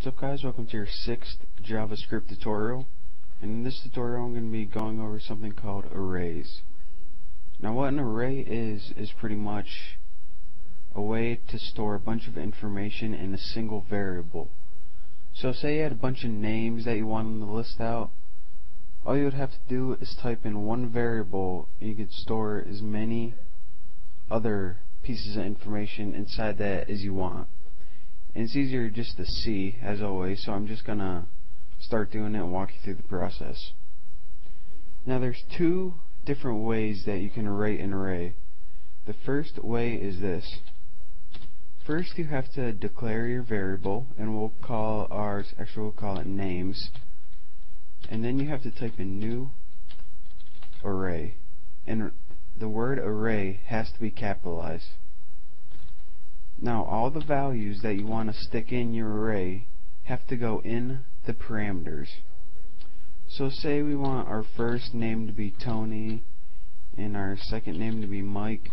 What's up, guys? Welcome to your 6th JavaScript tutorial. And in this tutorial I'm going to be going over something called arrays. Now what an array is pretty much a way to store a bunch of information in a single variable. So say you had a bunch of names that you wanted to list out. All you would have to do is type in one variable and you could store as many other pieces of information inside that as you want. And it's easier just to see, as always, so I'm just gonna start doing it and walk you through the process. Now there's two different ways that you can array an array. The first way is this. First you have to declare your variable, and we'll call it names. And then you have to type in new array. And the word array has to be capitalized. Now all the values that you want to stick in your array have to go in the parameters. So say we want our first name to be Tony, and our second name to be Mike,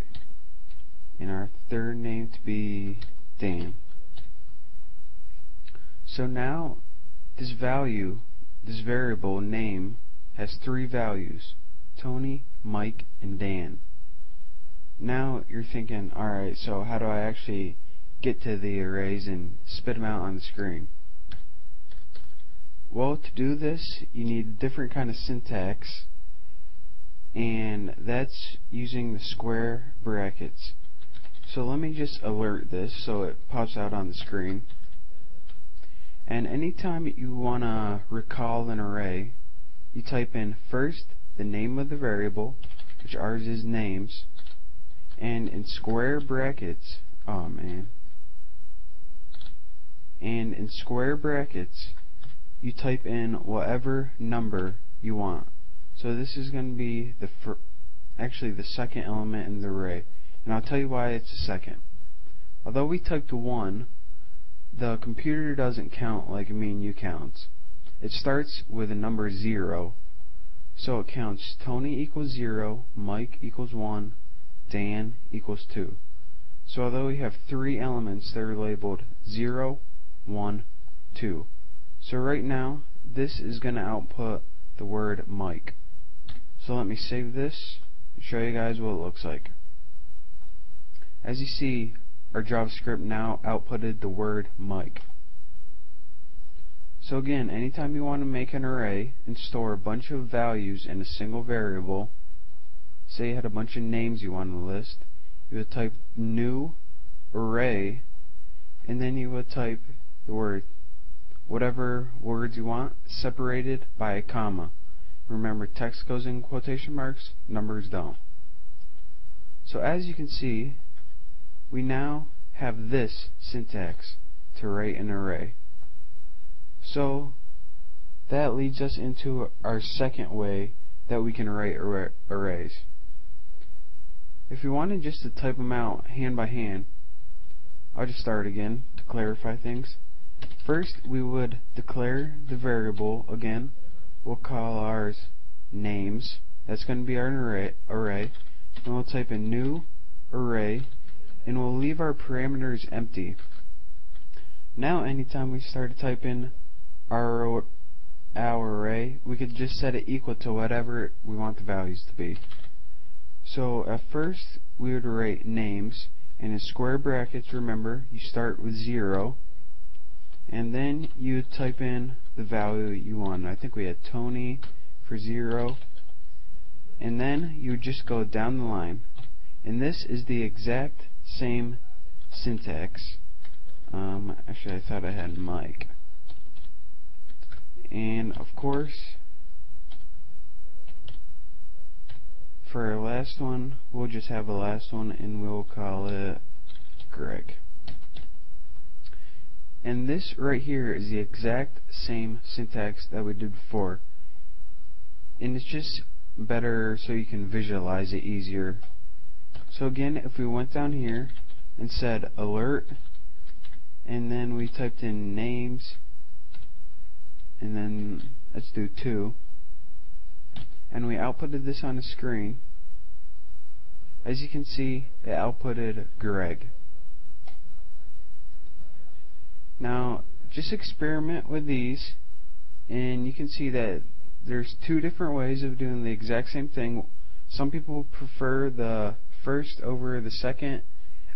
and our third name to be Dan. So now this variable name has three values: Tony, Mike, and Dan. Now you're thinking, alright, so how do I actually get to the arrays and spit them out on the screen? Well, to do this you need a different kind of syntax, and that's using the square brackets. So let me just alert this so it pops out on the screen. And anytime you want to recall an array, you type in first the name of the variable, which ours is names, and in square brackets, and in square brackets you type in whatever number you want. So this is going to be the second element in the array, and I'll tell you why it's the second. Although we typed 1, the computer doesn't count like me and you counts. It starts with a number 0, so it counts Tony equals 0, Mike equals 1, Dan equals 2. So although we have three elements, they're labeled 0, 1, 2. So right now this is going to output the word Mike. So let me save this and show you guys what it looks like. As you see, our JavaScript now outputted the word Mike. So again, anytime you want to make an array and store a bunch of values in a single variable, say you had a bunch of names you wanted to list, you would type new array, and then you would type the word, whatever words you want, separated by a comma. Remember, text goes in quotation marks, numbers don't. So as you can see, we now have this syntax to write an array. So that leads us into our second way that we can write arrays. If you wanted just to type them out hand by hand, I'll just start again to clarify things. First, we would declare the variable again. We'll call ours names. That's going to be our array. And we'll type in new array, and we'll leave our parameters empty. Now anytime we start to type in our array, we could just set it equal to whatever we want the values to be. So at first we would write names, and in square brackets, remember, you start with 0, and then you type in the value you want. I think we had Tony for 0, and then you just go down the line, and this is the exact same syntax. Actually I thought I had Mike, and of course for our last one, we'll just have a last one and we'll call it Greg. And this right here is the exact same syntax that we did before. And it's just better so you can visualize it easier. So again, if we went down here and said alert, and then we typed in names, and then let's do 2, and we outputted this on the screen, as you can see, it outputted Greg. Now just experiment with these, and you can see that there's two different ways of doing the exact same thing. Some people prefer the first over the second.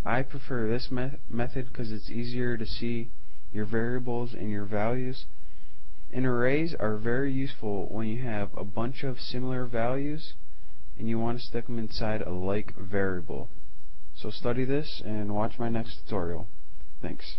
I prefer this method because it's easier to see your variables and your values. And arrays are very useful when you have a bunch of similar values and you want to stick them inside a like variable. So study this and watch my next tutorial. Thanks.